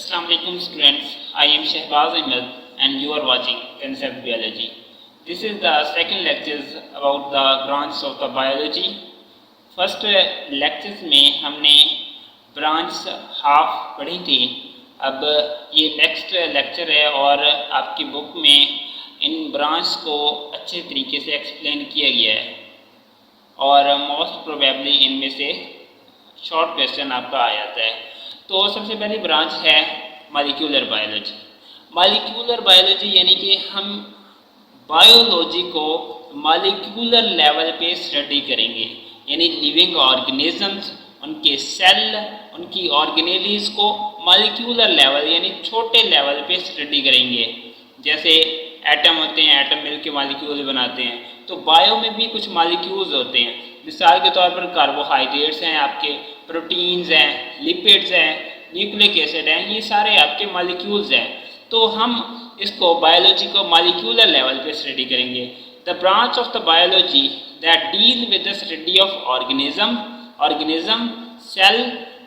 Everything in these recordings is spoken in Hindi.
Assalamu alaikum students, I am Shahbaz Ahmed and you are watching Concept Biology. This is the second lectures about the branches of the biology. First lectures में हमने ब्रांच हाफ पढ़ी थी. अब ये नेक्स्ट लेक्चर है और आपकी बुक में इन ब्रांच को अच्छे तरीके से एक्सप्लेन किया गया है और मोस्ट प्रोबेबली इनमें से शॉर्ट क्वेश्चन आपका आ जाता है. तो सबसे पहली ब्रांच है मॉलिक्यूलर बायोलॉजी. मॉलिक्यूलर बायोलॉजी यानी कि हम बायोलॉजी को मॉलिक्यूलर लेवल पे स्टडी करेंगे, यानी लिविंग ऑर्गेनिजम्स, उनके सेल, उनकी ऑर्गेनेलीज को मॉलिक्यूलर लेवल यानी छोटे लेवल पे स्टडी करेंगे. जैसे एटम होते हैं, एटम मिलकर मॉलिक्यूल बनाते हैं, तो बायो में भी कुछ मॉलिक्यूल्स होते हैं. मिसाल के तौर पर कार्बोहाइड्रेट्स हैं, आपके प्रोटीन्स हैं, लिपिड्स हैं, न्यूक्लिक एसिड हैं, ये सारे आपके मॉलिक्यूल्स हैं. तो हम इसको बायोलॉजी को मॉलिक्यूलर लेवल पे स्टडी करेंगे. The branch of the biology that deal with the study of organism, cell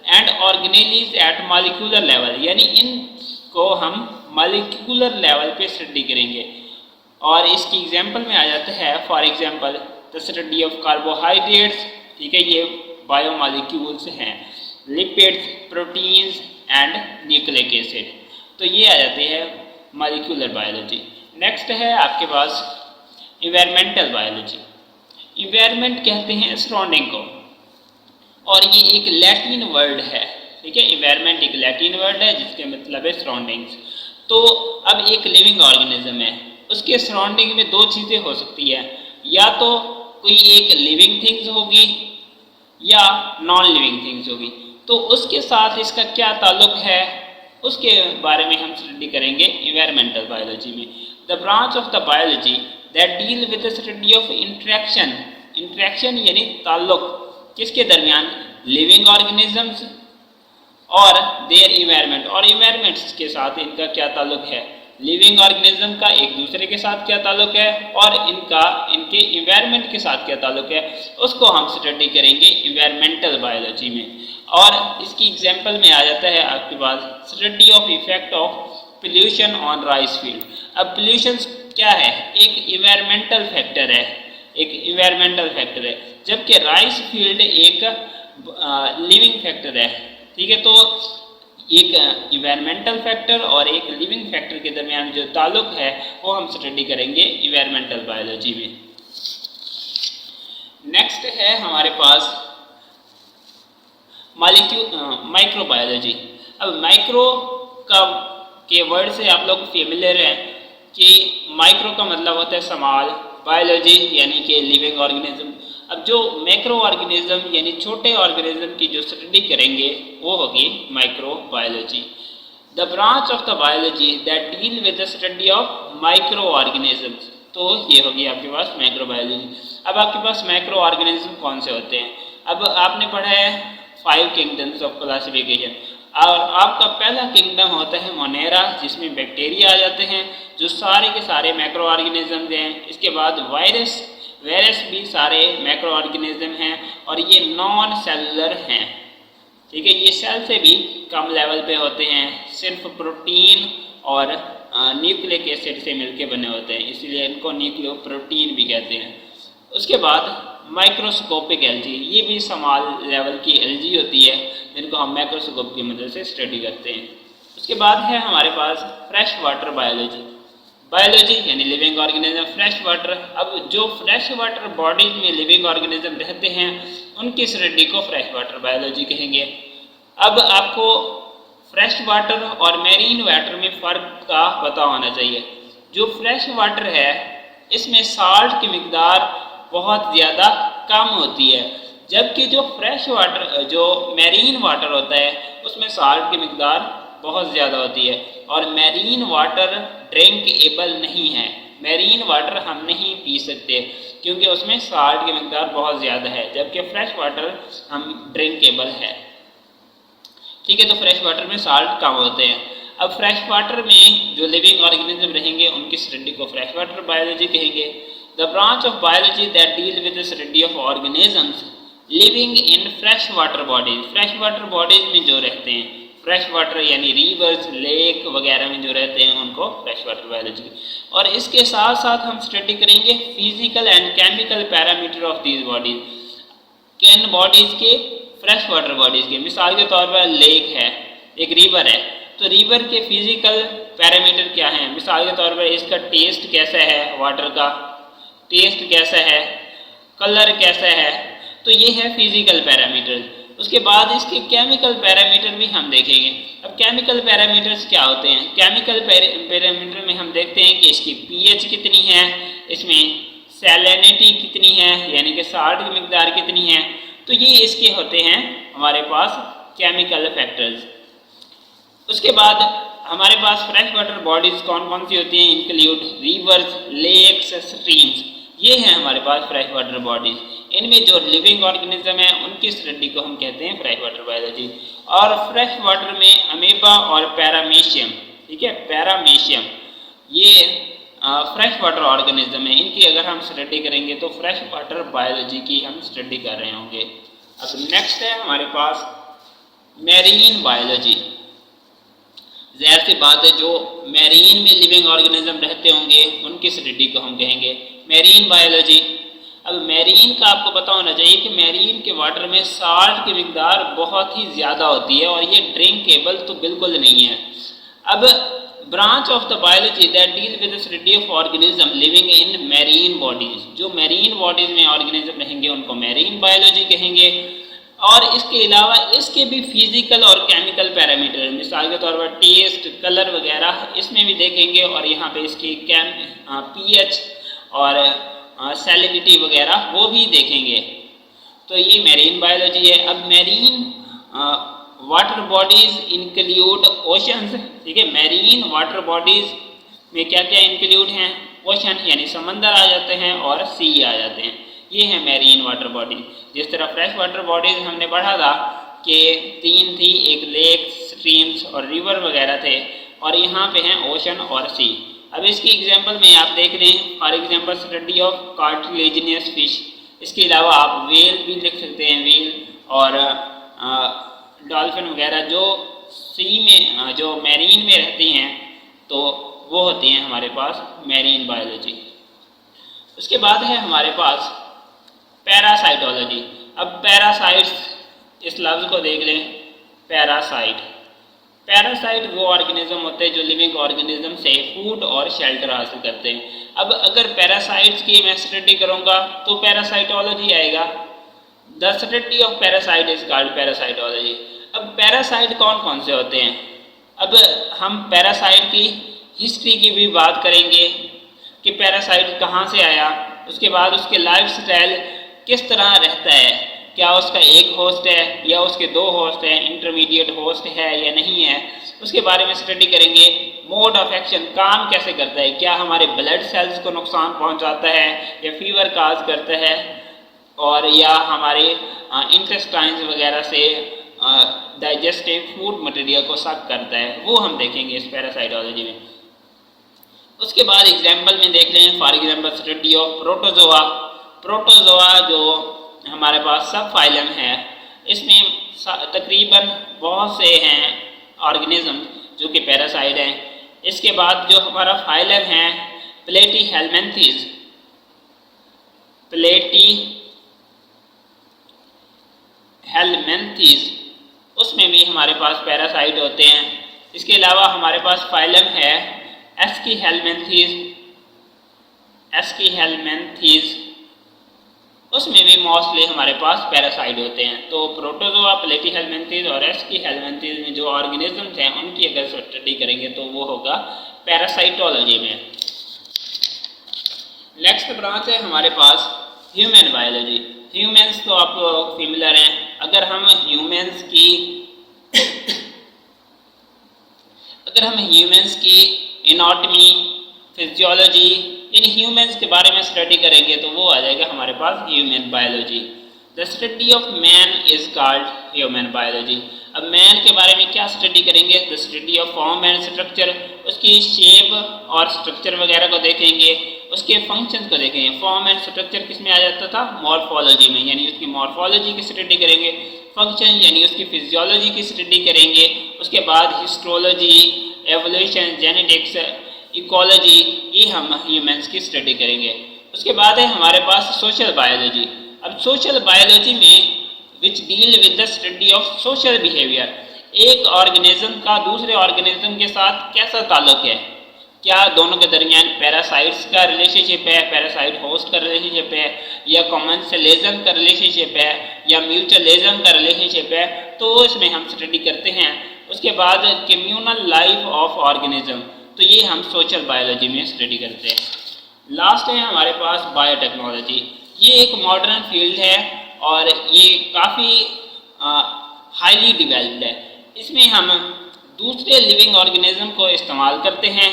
and organelles at molecular level, यानी इनको हम मॉलिक्यूलर लेवल पे स्टडी करेंगे. और इसकी एग्जांपल में आ जाता है for example the study of carbohydrates, ठीक है, ये बायोमॉलिक्यूल्स हैं, lipids, proteins and nucleic acid. तो ये आ जाते हैं मॉलिक्यूलर बायोलॉजी. नेक्स्ट है आपके पास इन्वायरमेंटल बायोलॉजी. इन्वायरमेंट कहते हैं सराउंडिंग को, और ये एक लैटिन वर्ड है, ठीक है. इन्वायरमेंट एक लैटिन वर्ड है जिसके मतलब है सराउंडिंग्स. तो अब एक लिविंग ऑर्गेनिज्म है, उसके सराउंडिंग में दो चीज़ें हो सकती है, या तो कोई एक लिविंग थिंग्स होगी या नॉन लिविंग थिंग्स होगी. तो उसके साथ इसका क्या ताल्लुक है, उसके बारे में हम स्टडी करेंगे इन्वायरमेंटल बायोलॉजी में. The branch of the biology that deal with the study of interaction यानी ताल्लुक किसके दरमियान, लिविंग ऑर्गेनिजम्स और देयर इन्वायरमेंट, और इन्वायरमेंट्स के साथ इनका क्या ताल्लुक है, लिविंग ऑर्गेनिज्म का एक दूसरे के साथ क्या ताल्लुक है और इनके इन्वायरमेंट के साथ क्या ताल्लुक है, उसको हम स्टडी करेंगे इन्वायरमेंटल बायोलॉजी में. और इसकी एग्जांपल में आ जाता है आपके पास study of effect of pollution on rice field. अब पोल्यूशन क्या है, एक इन्वायरमेंटल फैक्टर है, जबकि राइस फील्ड एक लिविंग फैक्टर है, ठीक है. तो एक इन्वायरमेंटल फैक्टर और एक लिविंग फैक्टर के दरमियान जो ताल्लुक है वो हम स्टडी करेंगे इन्वायरमेंटल बायोलॉजी में. नेक्स्ट है हमारे पास माइक्रोबायोलॉजी. अब माइक्रो के वर्ड से आप लोग फेमिलियर हैं कि माइक्रो का मतलब होता है स्मॉल, बायोलॉजी यानी कि लिविंग ऑर्गेनिज्म. अब जो मैक्रो ऑर्गेनिज्म यानी छोटे ऑर्गेनिज्म की जो स्टडी करेंगे वो होगी microbiology. The branch of the biology that deal with the study of micro organisms, तो ये होगी आपके पास माइक्रोबायोलॉजी. अब आपके पास माइक्रो ऑर्गेनिज्म कौन से होते हैं, अब आपने पढ़ा है 5 किंगडम्स ऑफ क्लासिफिकेशन, और आपका पहला किंगडम होता है मोनेरा, जिसमें बैक्टीरिया आ जाते हैं जो सारे के सारे मैक्रो ऑर्गेनिजम्स हैं. इसके बाद वायरस भी सारे मैक्रो ऑर्गेनिज्म हैं और ये नॉन सेलुलर हैं, ठीक है. ये सेल से भी कम लेवल पे होते हैं, सिर्फ प्रोटीन और न्यूक्लिक एसिड से मिलके बने होते हैं, इसलिए इनको न्यूक्लियो प्रोटीन भी कहते हैं. उसके बाद माइक्रोस्कोपिक एल्गी, ये भी स्मॉल लेवल की एल्गी होती है जिनको हम माइक्रोस्कोप की मदद से स्टडी करते हैं. उसके बाद है हमारे पास फ्रेश वाटर बायोलॉजी यानी लिविंग ऑर्गेनिज्म, फ्रेश वाटर. अब जो फ्रेश वाटर बॉडीज में लिविंग ऑर्गेनिज्म रहते हैं उनकी स्टडी को फ्रेश वाटर बायोलॉजी कहेंगे. अब आपको फ्रेश वाटर और मैरीन वाटर में फ़र्क का पता होना चाहिए. जो फ्रेश वाटर है इसमें साल्ट की मिकदार बहुत ज़्यादा कम होती है, जबकि जो फ्रेश वाटर जो मैरीन वाटर होता है उसमें साल्ट की मिकदार बहुत ज़्यादा होती है. और मैरीन वाटर ड्रिंकेबल नहीं है, मैरीन वाटर हम नहीं पी सकते क्योंकि उसमें साल्ट की मिकदार बहुत ज़्यादा है, जबकि फ्रेश वाटर हम ड्रिंकेबल है, ठीक है. तो फ्रेश वाटर में साल्ट कम होते हैं. अब फ्रेश वाटर में जो लिविंग ऑर्गेनिज्म रहेंगे उनकी स्टडी को फ्रेश वाटर बायोलॉजी कहेंगे. The branch of biology that deal with the study of organisms living in fresh water bodies में जो रहते हैं, फ्रेश वाटर यानी रिवर्स, लेक वगैरह में जो रहते हैं उनको फ्रेश वाटर बायोलॉजी। और इसके साथ साथ हम स्टडी करेंगे physical and chemical parameter of these bodies, किन बॉडीज के, फ्रेश वाटर बॉडीज के। मिसाल के तौर पर लेक है, एक रिवर है, तो रिवर के फिजिकल पैरामीटर क्या हैं? मिसाल के तौर पर इसका टेस्ट कैसा है, वाटर का टेस्ट कैसा है, कलर कैसा है, तो ये है फिजिकल पैरामीटर। उसके बाद इसके केमिकल पैरामीटर भी हम देखेंगे। अब केमिकल पैरामीटर्स क्या होते हैं? केमिकल पैरामीटर में हम देखते हैं कि इसकी पीएच कितनी है, इसमें सैलिनिटी कितनी है यानी कि साल्ट की मिकदार कितनी है, तो ये इसके होते हैं हमारे पास केमिकल फैक्टर्स। उसके बाद हमारे पास फ्रेश वाटर बॉडीज कौन कौन सी होती हैं? इंक्लूड रिवर्स, लेक्स, स्ट्रीम्स, ये हैं हमारे पास फ्रेश वाटर बॉडीज। इनमें जो लिविंग ऑर्गेनिज्म है उनकी स्टडी को हम कहते हैं फ्रेश वाटर बायोलॉजी। और फ्रेश वाटर में अमीबा और पैरामीशियम, ठीक है, पैरामीशियम ये फ्रेश वाटर ऑर्गेनिज्म है, इनकी अगर हम स्टडी करेंगे तो फ्रेश वाटर बायोलॉजी की हम स्टडी कर रहे होंगे। अब नेक्स्ट है हमारे पास मैरीन बायोलॉजी। ज़ाहिर सी बात है जो मैरीन में लिविंग ऑर्गेनिज्म रहते होंगे उनकी स्टडी को हम कहेंगे मैरीन बायोलॉजी। अब मैरीन का आपको पता होना चाहिए कि मैरीन के वाटर में साल्ट की मिकदार बहुत ही ज़्यादा होती है और ये ड्रिंकेबल तो बिल्कुल नहीं है। अब branch of the biology that deal with the study of organism living in marine bodies, जो मैरीन बॉडीज में ऑर्गेनिज्म रहेंगे उनको मैरीन बायोलॉजी कहेंगे। और इसके अलावा इसके भी फिजिकल और केमिकल पैरामीटर, मिसाल के तौर पर टेस्ट, कलर वगैरह इसमें भी देखेंगे और यहाँ पे इसकी पीएच और सैलिनिटी वगैरह वो भी देखेंगे। तो ये मैरीन बायोलॉजी है। अब marine water bodies include oceans, ठीक है, मैरीन वाटर बॉडीज में क्या क्या इंक्लूड हैं? ओशन यानी समंदर आ जाते हैं और सी आ जाते हैं, ये है मैरीन वाटर बॉडीज। जिस तरह फ्रेश वाटर बॉडीज हमने पढ़ा था कि 3 थी, एक लेक, स्ट्रीम्स और रिवर वगैरह थे, और यहाँ पे हैं ओशन और सी। अब इसकी एग्जांपल में आप देख रहे हैं, for example study of cartilaginous fish. इसके अलावा आप वेल भी लिख सकते हैं, वेल और डॉल्फिन वगैरह जो सी में, जो मैरीन में रहती हैं, तो वो होती हैं हमारे पास मैरीन बायोलॉजी। उसके बाद है हमारे पास पैरासाइटोलॉजी। अब पैरासाइट्स, इस लफ्ज़ को देख लें, पैरासाइट। पैरासाइट वो ऑर्गेनिज्म होते हैं जो लिविंग ऑर्गेनिज्म से फूड और शेल्टर हासिल करते हैं। अब अगर पैरासाइट्स की मैं स्टडी करूँगा तो पैरासाइटोलॉजी आएगा। The study of parasite is called parasitology. अब पैरासाइट कौन कौन से होते हैं? अब हम पैरासाइट की हिस्ट्री की भी बात करेंगे कि पैरासाइट कहाँ से आया, उसके बाद उसके लाइफ स्टाइल किस तरह रहता है, क्या उसका एक होस्ट है या उसके 2 होस्ट हैं, इंटरमीडिएट होस्ट है या नहीं है, उसके बारे में स्टडी करेंगे। मोड ऑफ एक्शन, काम कैसे करता है, क्या हमारे ब्लड सेल्स को नुकसान पहुंचाता है या फीवर काज करता है, और या हमारे इंटेस्टाइन्स वगैरह से डाइजेस्टिव फूड मटेरियल को सक करता है, वो हम देखेंगे इस पैरासाइटोलॉजी में। उसके बाद एग्जाम्पल में देख लें, for example study of protozoa. Protozoa जो हमारे पास सब फाइलम है, इसमें तकरीबन बहुत से हैं ऑर्गेनिज्म जो कि पैरासाइट हैं। इसके बाद जो हमारा फाइलम है प्लेटीहेल्मिन्थेस, प्लेटीहेल्मिन्थेस, उसमें भी हमारे पास पैरासाइट होते हैं। इसके अलावा हमारे पास फाइलम है एस्कीहेल्मिन्थेस, एस्कीहेल्मिन्थेस, उसमें भी मोस्टली हमारे पास पैरासाइट होते हैं। तो प्रोटोजोआ, प्लेटीहेल्मिन्थेस और एस्कीहेल्मिन्थेस में जो ऑर्गेनिजम्स हैं उनकी अगर स्टडी करेंगे तो वो होगा पैरासाइटोलॉजी में। नेक्स्ट ब्रांच है हमारे पास ह्यूमन बायोलॉजी। ह्यूमन्स तो आप लोग फेमिलियर हैं। अगर हम ह्यूमन्स की एनाटॉमी, फिजियोलॉजी, इन ह्यूमन्स के बारे में स्टडी करेंगे तो वो आ जाएगा हमारे पास human biology. The study of man is called human biology. अब मैन के बारे में क्या स्टडी करेंगे? The study of form and structure, उसकी शेप और स्ट्रक्चर वगैरह को देखेंगे। उसके फंक्शंस को देखेंगे। फॉर्म एंड स्ट्रक्चर किस में आ जाता था? मॉर्फोलॉजी में, यानी उसकी मॉर्फोलॉजी की स्टडी करेंगे। फंक्शन यानी उसकी फिजियोलॉजी की स्टडी करेंगे। उसके बाद हिस्टोलॉजी, एवोल्यूशन, जेनेटिक्स, इकोलॉजी, ये हम ह्यूमंस की स्टडी करेंगे। उसके बाद है हमारे पास सोशल बायोलॉजी। अब सोशल बायोलॉजी में which deal with the study of social behaviour, एक ऑर्गेनिज्म का दूसरे ऑर्गेनिज्म के साथ कैसा ताल्लुक है, क्या दोनों के दरमियान पैरासाइट्स का रिलेशनशिप है, पैरासाइट होस्ट का रिलेशनशिप है, या कॉमेंसलिज्म का रिलेशनशिप है, या म्यूचुअलिज्म का रिलेशनशिप है, तो इसमें हम स्टडी करते हैं। उसके बाद कम्युनल लाइफ ऑफ ऑर्गेनिज्म, तो ये हम सोशल बायोलॉजी में स्टडी करते हैं। लास्ट है हमारे पास बायोटेक्नोलॉजी। ये एक मॉडर्न फील्ड है और ये काफ़ी हाईली डिवेल्प्ड है। इसमें हम दूसरे लिविंग ऑर्गेनिज्म को इस्तेमाल करते हैं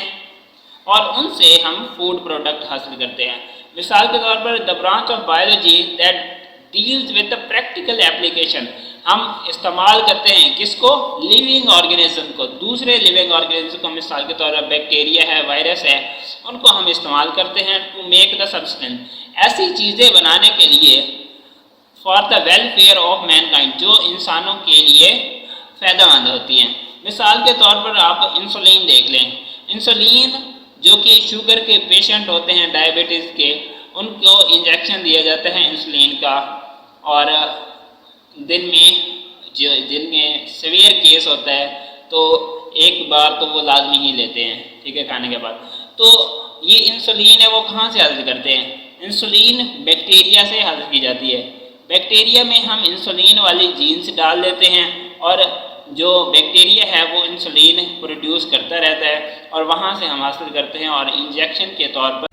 और उनसे हम फूड प्रोडक्ट हासिल करते हैं। मिसाल के तौर पर the branch of biology that deals with the practical application, हम इस्तेमाल करते हैं किसको? लिविंग ऑर्गेनिज्म को, दूसरे लिविंग ऑर्गेनिज्म को। मिसाल के तौर पर बैक्टीरिया है, वायरस है, उनको हम इस्तेमाल करते हैं टू मेक द सब्सटेंस, ऐसी चीज़ें बनाने के लिए for the welfare of Mankind, जो इंसानों के लिए फ़ायदेमंद होती हैं। मिसाल के तौर पर आप इंसुलिन देख लें। इंसुलिन जो कि शुगर के पेशेंट होते हैं, डायबिटीज़ के, उनको इंजेक्शन दिया जाता है इंसुलिन का, और जिनमें सीवियर केस होता है तो एक बार तो वो लाजमी ही लेते हैं, ठीक है, खाने के बाद। तो ये इंसुलिन है वो कहाँ से हासिल करते हैं? इंसुलिन बैक्टीरिया से हासिल की जाती है। बैक्टीरिया में हम इंसुलिन वाली जीन्स डाल देते हैं और जो बैक्टीरिया है वो इंसुलिन प्रोड्यूस करता रहता है और वहाँ से हम हासिल करते हैं और इंजेक्शन के तौर पर